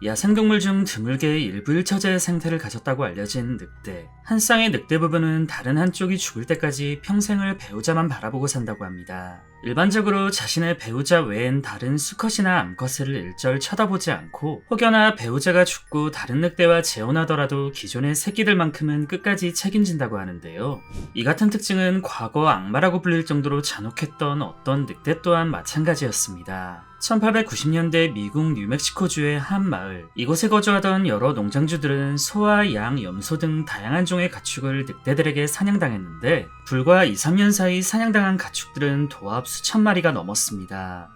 야생동물 중 드물게 일부일처제의 생태를 가졌다고 알려진 늑대. 한 쌍의 늑대 부부는 다른 한쪽이 죽을 때까지 평생을 배우자만 바라보고 산다고 합니다. 일반적으로 자신의 배우자 외엔 다른 수컷이나 암컷을 일절 쳐다보지 않고, 혹여나 배우자가 죽고 다른 늑대와 재혼하더라도 기존의 새끼들만큼은 끝까지 책임진다고 하는데요. 이 같은 특징은 과거 악마라고 불릴 정도로 잔혹했던 어떤 늑대 또한 마찬가지였습니다. 1890년대 미국 뉴멕시코주의 한 마을, 이곳에 거주하던 여러 농장주들은 소와 양, 염소 등 다양한 종의 가축을 늑대들에게 사냥당했는데, 불과 2~3년 사이 사냥당한 가축들은 도합 수천 마리가 넘었습니다.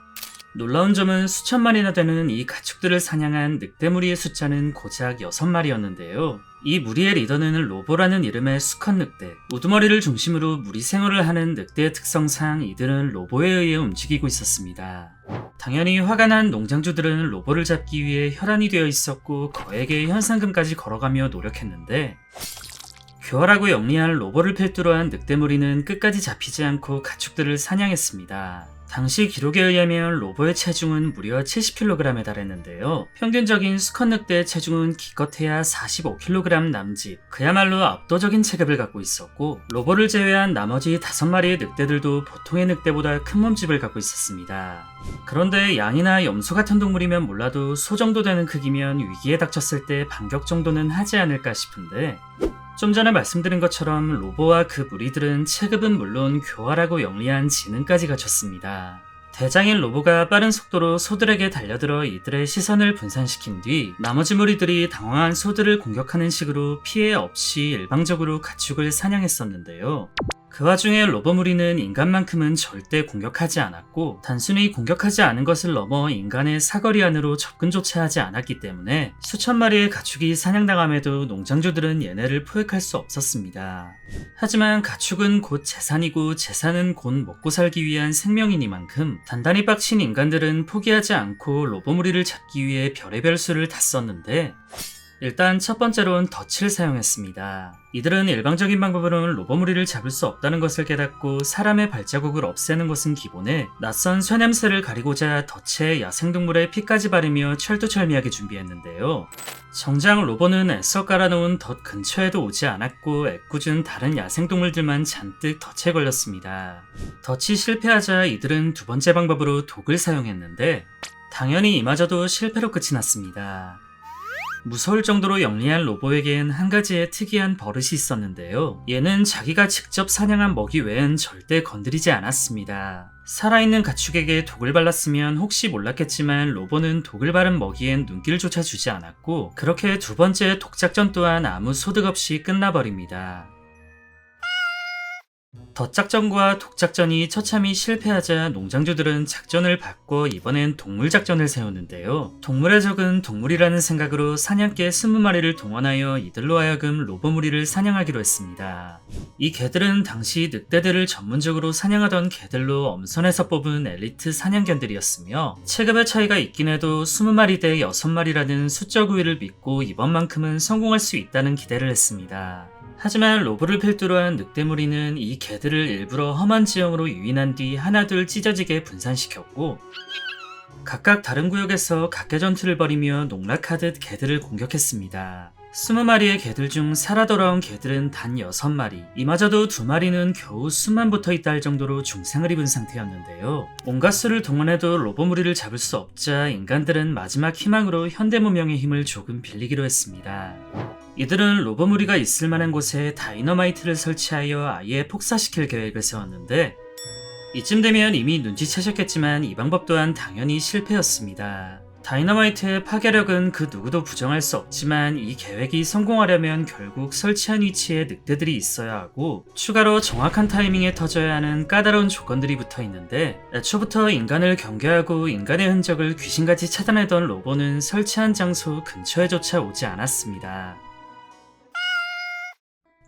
놀라운 점은 수천 마리나 되는 이 가축들을 사냥한 늑대 무리의 숫자는 고작 6마리였는데요. 이 무리의 리더는 로보라는 이름의 수컷 늑대, 우두머리를 중심으로 무리 생활을 하는 늑대의 특성상 이들은 로보에 의해 움직이고 있었습니다. 당연히 화가 난 농장주들은 로보를 잡기 위해 혈안이 되어 있었고, 거액의 현상금까지 걸어가며 노력했는데, 교활하고 영리한 로보를 필두로 한 늑대 무리는 끝까지 잡히지 않고 가축들을 사냥했습니다. 당시 기록에 의하면 로보의 체중은 무려 70kg에 달했는데요. 평균적인 수컷 늑대의 체중은 기껏해야 45kg 남짓, 그야말로 압도적인 체급을 갖고 있었고, 로보를 제외한 나머지 5마리의 늑대들도 보통의 늑대보다 큰 몸집을 갖고 있었습니다. 그런데 양이나 염소 같은 동물이면 몰라도 소 정도 되는 크기면 위기에 닥쳤을 때 반격 정도는 하지 않을까 싶은데, 좀 전에 말씀드린 것처럼 로보와 그 무리들은 체급은 물론 교활하고 영리한 지능까지 갖췄습니다. 대장인 로보가 빠른 속도로 소들에게 달려들어 이들의 시선을 분산시킨 뒤 나머지 무리들이 당황한 소들을 공격하는 식으로 피해 없이 일방적으로 가축을 사냥했었는데요. 그 와중에 로보 무리는 인간만큼은 절대 공격하지 않았고, 단순히 공격하지 않은 것을 넘어 인간의 사거리 안으로 접근조차 하지 않았기 때문에 수천 마리의 가축이 사냥당함에도 농장주들은 얘네를 포획할 수 없었습니다. 하지만 가축은 곧 재산이고, 재산은 곧 먹고 살기 위한 생명이니만큼 단단히 빡친 인간들은 포기하지 않고 로보 무리를 잡기 위해 별의별 수를 다 썼는데, 일단 첫 번째로는 덫을 사용했습니다. 이들은 일방적인 방법으로는 로보 무리를 잡을 수 없다는 것을 깨닫고, 사람의 발자국을 없애는 것은 기본에 낯선 쇠냄새를 가리고자 덫에 야생동물의 피까지 바르며 철두철미하게 준비했는데요. 정작 로보는 애써 깔아놓은 덫 근처에도 오지 않았고, 애꿎은 다른 야생동물들만 잔뜩 덫에 걸렸습니다. 덫이 실패하자 이들은 두 번째 방법으로 독을 사용했는데, 당연히 이마저도 실패로 끝이 났습니다. 무서울 정도로 영리한 로보에겐 한 가지의 특이한 버릇이 있었는데요. 얘는 자기가 직접 사냥한 먹이 외엔 절대 건드리지 않았습니다. 살아있는 가축에게 독을 발랐으면 혹시 몰랐겠지만 로보는 독을 바른 먹이엔 눈길조차 주지 않았고, 그렇게 두 번째 독작전 또한 아무 소득 없이 끝나버립니다. 덫작전과 독작전이 처참히 실패하자 농장주들은 작전을 바꿔 이번엔 동물작전을 세우는데요. 동물의 적은 동물이라는 생각으로 사냥개 20마리를 동원하여 이들로 하여금 로보 무리를 사냥하기로 했습니다. 이 개들은 당시 늑대들을 전문적으로 사냥하던 개들로 엄선해서 뽑은 엘리트 사냥견들이었으며, 체급의 차이가 있긴 해도 20마리 대 6마리라는 수적 우위를 믿고 이번만큼은 성공할 수 있다는 기대를 했습니다. 하지만 로보를 필두로 한 늑대 무리는 이 개들을 일부러 험한 지형으로 유인한 뒤 하나둘 찢어지게 분산시켰고, 각각 다른 구역에서 각계 전투를 벌이며 농락하듯 개들을 공격했습니다. 20마리의 개들 중 살아 돌아온 개들은 단 6마리, 이마저도 2마리는 겨우 숨만 붙어있다 할 정도로 중상을 입은 상태였는데요. 온갖 수를 동원해도 로보 무리를 잡을 수 없자 인간들은 마지막 희망으로 현대문명의 힘을 조금 빌리기로 했습니다. 이들은 로보 무리가 있을 만한 곳에 다이너마이트를 설치하여 아예 폭사시킬 계획을 세웠는데, 이쯤 되면 이미 눈치채셨겠지만 이 방법 또한 당연히 실패였습니다. 다이너마이트의 파괴력은 그 누구도 부정할 수 없지만, 이 계획이 성공하려면 결국 설치한 위치에 늑대들이 있어야 하고, 추가로 정확한 타이밍에 터져야 하는 까다로운 조건들이 붙어 있는데, 애초부터 인간을 경계하고 인간의 흔적을 귀신같이 찾아내던 로보는 설치한 장소 근처에조차 오지 않았습니다.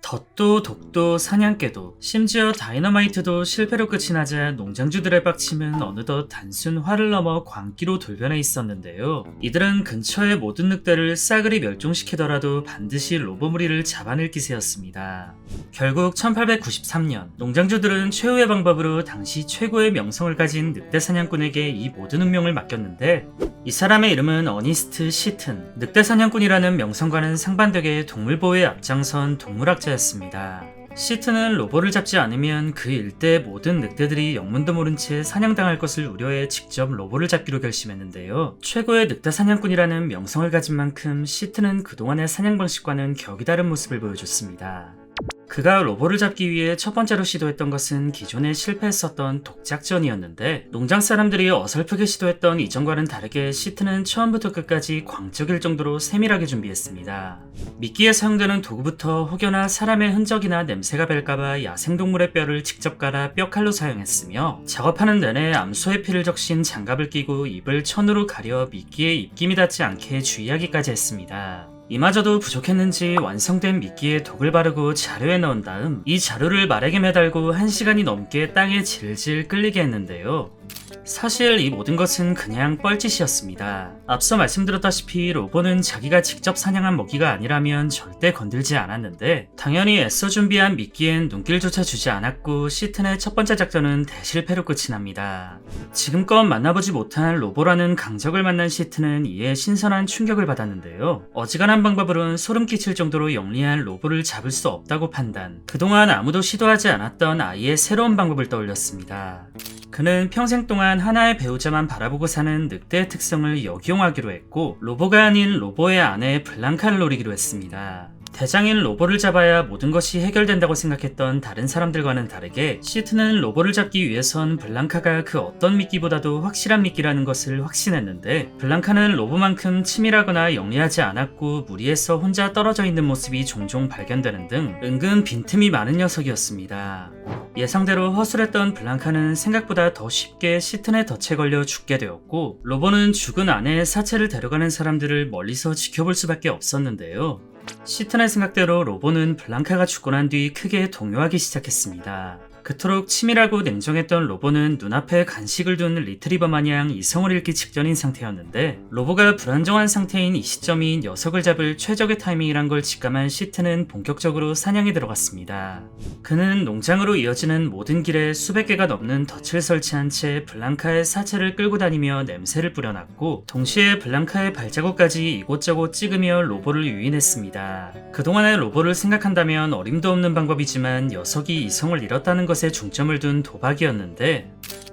덫도 독도 사냥개도 심지어 다이너마이트도 실패로 끝이 나자 농장주들의 빡침은 어느덧 단순 화를 넘어 광기로 돌변해 있었는데요. 이들은 근처의 모든 늑대를 싸그리 멸종시키더라도 반드시 로보 무리를 잡아낼 기세였습니다. 결국 1893년 농장주들은 최후의 방법으로 당시 최고의 명성을 가진 늑대 사냥꾼에게 이 모든 운명을 맡겼는데, 이 사람의 이름은 어니스트 시튼, 늑대 사냥꾼이라는 명성과는 상반되게 동물보호에 앞장선 동물학자였습니다. 시트는 로보를 잡지 않으면 그 일대 모든 늑대들이 영문도 모른 채 사냥당할 것을 우려해 직접 로보를 잡기로 결심했는데요. 최고의 늑대 사냥꾼이라는 명성을 가진 만큼 시트는 그동안의 사냥 방식과는 격이 다른 모습을 보여줬습니다. 그가 로보를 잡기 위해 첫 번째로 시도했던 것은 기존에 실패했었던 독작전이었는데, 농장 사람들이 어설프게 시도했던 이전과는 다르게 시트는 처음부터 끝까지 광적일 정도로 세밀하게 준비했습니다. 미끼에 사용되는 도구부터 혹여나 사람의 흔적이나 냄새가 뵐까봐 야생동물의 뼈를 직접 갈아 뼈칼로 사용했으며, 작업하는 내내 암소의 피를 적신 장갑을 끼고 입을 천으로 가려 미끼에 입김이 닿지 않게 주의하기까지 했습니다. 이마저도 부족했는지 완성된 미끼에 독을 바르고 자루에 넣은 다음 이 자루를 말에게 매달고 1시간이 넘게 땅에 질질 끌리게 했는데요. 사실 이 모든 것은 그냥 뻘짓이었습니다. 앞서 말씀드렸다시피 로보는 자기가 직접 사냥한 먹이가 아니라면 절대 건들지 않았는데, 당연히 애써 준비한 미끼엔 눈길조차 주지 않았고 시튼의 첫 번째 작전은 대실패로 끝이 납니다. 지금껏 만나보지 못한 로보라는 강적을 만난 시튼은 이에 신선한 충격을 받았는데요. 어지간한 방법으론 소름 끼칠 정도로 영리한 로보를 잡을 수 없다고 판단, 그동안 아무도 시도하지 않았던 아예 새로운 방법을 떠올렸습니다. 그는 평생 동안 하나의 배우자만 바라보고 사는 늑대의 특성을 역이용하기로 했고, 로보가 아닌 로보의 아내 블랑카를 노리기로 했습니다. 대장인 로보를 잡아야 모든 것이 해결된다고 생각했던 다른 사람들과는 다르게 시트는 로보를 잡기 위해선 블랑카가 그 어떤 미끼보다도 확실한 미끼라는 것을 확신했는데, 블랑카는 로보만큼 치밀하거나 영리하지 않았고 무리해서 혼자 떨어져 있는 모습이 종종 발견되는 등 은근 빈틈이 많은 녀석이었습니다. 예상대로 허술했던 블랑카는 생각보다 더 쉽게 시튼의 덫에 걸려 죽게 되었고, 로보는 죽은 아내의 사체를 데려가는 사람들을 멀리서 지켜볼 수밖에 없었는데요. 시튼의 생각대로 로보는 블랑카가 죽고 난 뒤 크게 동요하기 시작했습니다. 그토록 치밀하고 냉정했던 로보는 눈앞에 간식을 둔 리트리버 마냥 이성을 잃기 직전인 상태였는데, 로보가 불안정한 상태인 이 시점이 녀석을 잡을 최적의 타이밍이란 걸 직감한 시트는 본격적으로 사냥에 들어갔습니다. 그는 농장으로 이어지는 모든 길에 수백 개가 넘는 덫을 설치한 채 블랑카의 사체를 끌고 다니며 냄새를 뿌려놨고, 동시에 블랑카의 발자국까지 이곳저곳 찍으며 로보를 유인했습니다. 그동안의 로보를 생각한다면 어림도 없는 방법이지만 녀석이 이성을 잃었다는 것에 중점을 둔 도박이었는데,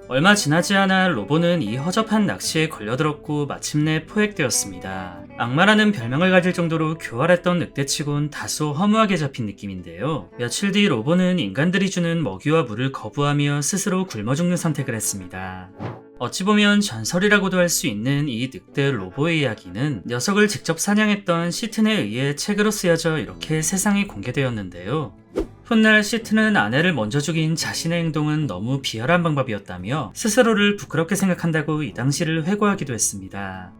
얼마 지나지 않아 로보는 이 허접한 낚시에 걸려들었고 마침내 포획되었습니다. 악마라는 별명을 가질 정도로 교활했던 늑대치곤 다소 허무하게 잡힌 느낌인데요. 며칠 뒤 로보는 인간들이 주는 먹이와 물을 거부하며 스스로 굶어 죽는 선택을 했습니다. 어찌 보면 전설이라고도 할 수 있는 이 늑대 로보의 이야기는 녀석을 직접 사냥했던 시튼에 의해 책으로 쓰여져 이렇게 세상에 공개되었는데요. 훗날 시트는 아내를 먼저 죽인 자신의 행동은 너무 비열한 방법이었다며 스스로를 부끄럽게 생각한다고 이 당시를 회고하기도 했습니다.